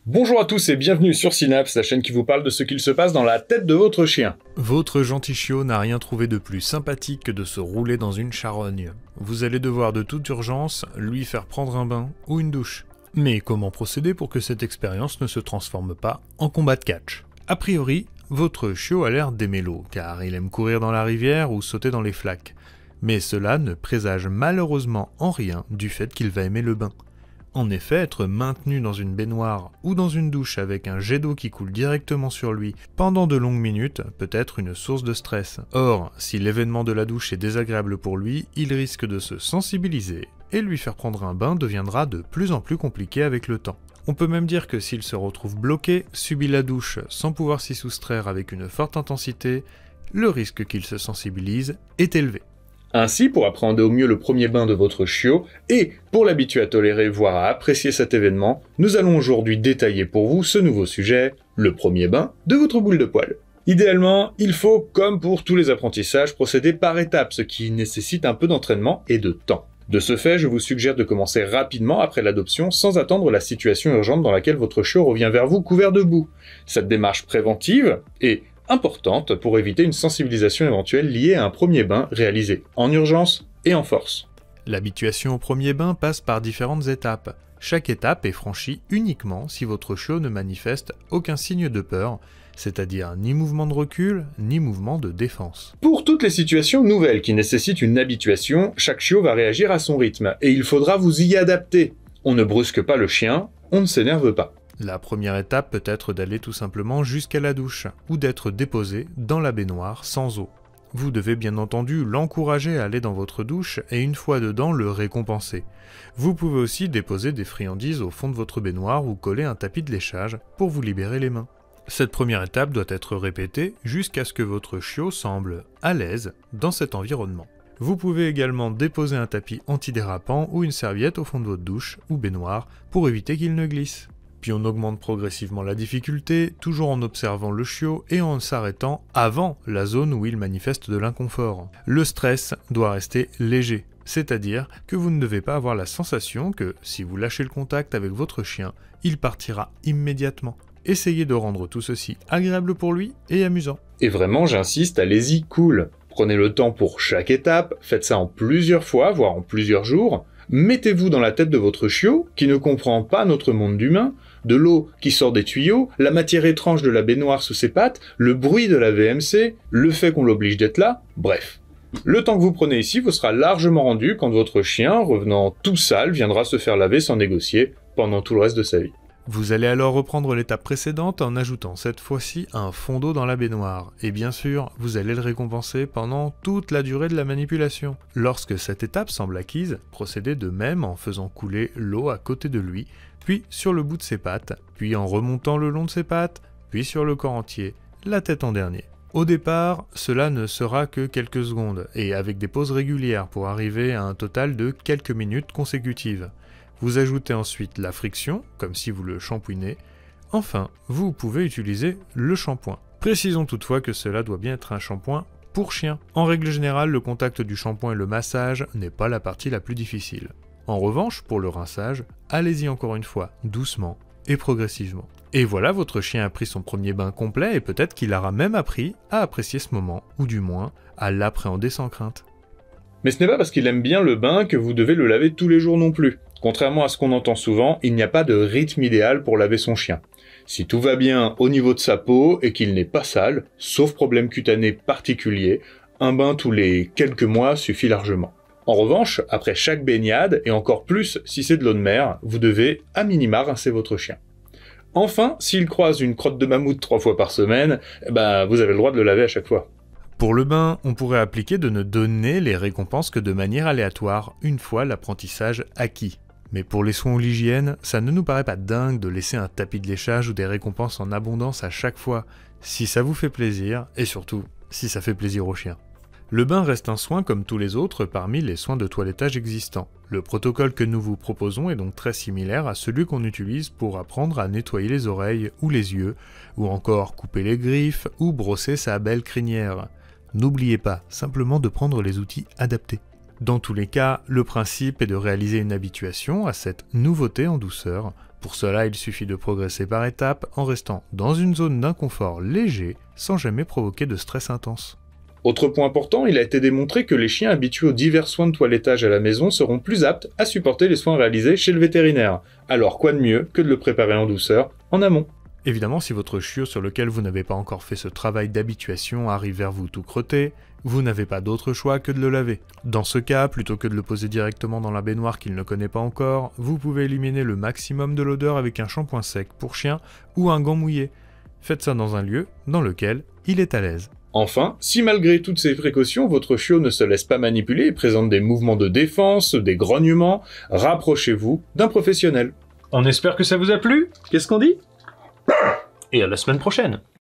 Bonjour à tous et bienvenue sur Synapse, la chaîne qui vous parle de ce qu'il se passe dans la tête de votre chien. Votre gentil chiot n'a rien trouvé de plus sympathique que de se rouler dans une charogne. Vous allez devoir de toute urgence lui faire prendre un bain ou une douche. Mais comment procéder pour que cette expérience ne se transforme pas en combat de catch? A priori, votre chiot a l'air d'aimer l'eau, car il aime courir dans la rivière ou sauter dans les flaques. Mais cela ne présage malheureusement en rien du fait qu'il va aimer le bain. En effet, être maintenu dans une baignoire ou dans une douche avec un jet d'eau qui coule directement sur lui pendant de longues minutes peut être une source de stress. Or, si l'événement de la douche est désagréable pour lui, il risque de se sensibiliser et lui faire prendre un bain deviendra de plus en plus compliqué avec le temps. On peut même dire que s'il se retrouve bloqué, subit la douche sans pouvoir s'y soustraire avec une forte intensité, le risque qu'il se sensibilise est élevé. Ainsi, pour appréhender au mieux le premier bain de votre chiot, et pour l'habituer à tolérer voire à apprécier cet événement, nous allons aujourd'hui détailler pour vous ce nouveau sujet, le premier bain de votre boule de poil. Idéalement, il faut, comme pour tous les apprentissages, procéder par étapes, ce qui nécessite un peu d'entraînement et de temps. De ce fait, je vous suggère de commencer rapidement après l'adoption sans attendre la situation urgente dans laquelle votre chiot revient vers vous couvert de boue. Cette démarche préventive est importante pour éviter une sensibilisation éventuelle liée à un premier bain réalisé en urgence et en force. L'habituation au premier bain passe par différentes étapes. Chaque étape est franchie uniquement si votre chiot ne manifeste aucun signe de peur, c'est-à-dire ni mouvement de recul, ni mouvement de défense. Pour toutes les situations nouvelles qui nécessitent une habituation, chaque chiot va réagir à son rythme et il faudra vous y adapter. On ne brusque pas le chien, on ne s'énerve pas. La première étape peut être d'aller tout simplement jusqu'à la douche, ou d'être déposé dans la baignoire sans eau. Vous devez bien entendu l'encourager à aller dans votre douche et une fois dedans le récompenser. Vous pouvez aussi déposer des friandises au fond de votre baignoire ou coller un tapis de léchage pour vous libérer les mains. Cette première étape doit être répétée jusqu'à ce que votre chiot semble à l'aise dans cet environnement. Vous pouvez également déposer un tapis antidérapant ou une serviette au fond de votre douche ou baignoire pour éviter qu'il ne glisse. Puis on augmente progressivement la difficulté, toujours en observant le chiot et en s'arrêtant avant la zone où il manifeste de l'inconfort. Le stress doit rester léger, c'est-à-dire que vous ne devez pas avoir la sensation que, si vous lâchez le contact avec votre chien, il partira immédiatement. Essayez de rendre tout ceci agréable pour lui et amusant. Et vraiment, j'insiste, allez-y cool. Prenez le temps pour chaque étape, faites ça en plusieurs fois, voire en plusieurs jours. Mettez-vous dans la tête de votre chiot, qui ne comprend pas notre monde d'humain, de l'eau qui sort des tuyaux, la matière étrange de la baignoire sous ses pattes, le bruit de la VMC, le fait qu'on l'oblige d'être là, bref. Le temps que vous prenez ici vous sera largement rendu quand votre chien, revenant tout sale, viendra se faire laver sans négocier pendant tout le reste de sa vie. Vous allez alors reprendre l'étape précédente en ajoutant cette fois-ci un fond d'eau dans la baignoire. Et bien sûr, vous allez le récompenser pendant toute la durée de la manipulation. Lorsque cette étape semble acquise, procédez de même en faisant couler l'eau à côté de lui, puis sur le bout de ses pattes, puis en remontant le long de ses pattes, puis sur le corps entier, la tête en dernier. Au départ, cela ne sera que quelques secondes, et avec des pauses régulières pour arriver à un total de quelques minutes consécutives. Vous ajoutez ensuite la friction, comme si vous le shampouinez. Enfin, vous pouvez utiliser le shampoing. Précisons toutefois que cela doit bien être un shampoing pour chien. En règle générale, le contact du shampoing et le massage n'est pas la partie la plus difficile. En revanche, pour le rinçage, allez-y encore une fois, doucement et progressivement. Et voilà, votre chien a pris son premier bain complet et peut-être qu'il aura même appris à apprécier ce moment, ou du moins à l'appréhender sans crainte. Mais ce n'est pas parce qu'il aime bien le bain que vous devez le laver tous les jours non plus. Contrairement à ce qu'on entend souvent, il n'y a pas de rythme idéal pour laver son chien. Si tout va bien au niveau de sa peau et qu'il n'est pas sale, sauf problème cutané particulier, un bain tous les quelques mois suffit largement. En revanche, après chaque baignade, et encore plus si c'est de l'eau de mer, vous devez à minima rincer votre chien. Enfin, s'il croise une crotte de mammouth 3 fois par semaine, vous avez le droit de le laver à chaque fois. Pour le bain, on pourrait appliquer de ne donner les récompenses que de manière aléatoire, une fois l'apprentissage acquis. Mais pour les soins ou l'hygiène, ça ne nous paraît pas dingue de laisser un tapis de léchage ou des récompenses en abondance à chaque fois, si ça vous fait plaisir, et surtout, si ça fait plaisir au chien. Le bain reste un soin comme tous les autres parmi les soins de toilettage existants. Le protocole que nous vous proposons est donc très similaire à celui qu'on utilise pour apprendre à nettoyer les oreilles ou les yeux, ou encore couper les griffes ou brosser sa belle crinière. N'oubliez pas simplement de prendre les outils adaptés. Dans tous les cas, le principe est de réaliser une habituation à cette nouveauté en douceur Pour cela, il suffit de progresser par étapes en restant dans une zone d'inconfort léger sans jamais provoquer de stress intense. Autre point important, il a été démontré que les chiens habitués aux divers soins de toilettage à la maison seront plus aptes à supporter les soins réalisés chez le vétérinaire. Alors quoi de mieux que de le préparer en douceur, en amont? Évidemment, si votre chiot sur lequel vous n'avez pas encore fait ce travail d'habituation arrive vers vous tout crotté, vous n'avez pas d'autre choix que de le laver. Dans ce cas, plutôt que de le poser directement dans la baignoire qu'il ne connaît pas encore, vous pouvez éliminer le maximum de l'odeur avec un shampoing sec pour chien ou un gant mouillé. Faites ça dans un lieu dans lequel il est à l'aise. Enfin, si malgré toutes ces précautions, votre chiot ne se laisse pas manipuler et présente des mouvements de défense, des grognements, rapprochez-vous d'un professionnel. On espère que ça vous a plu. Qu'est-ce qu'on dit? Et à la semaine prochaine.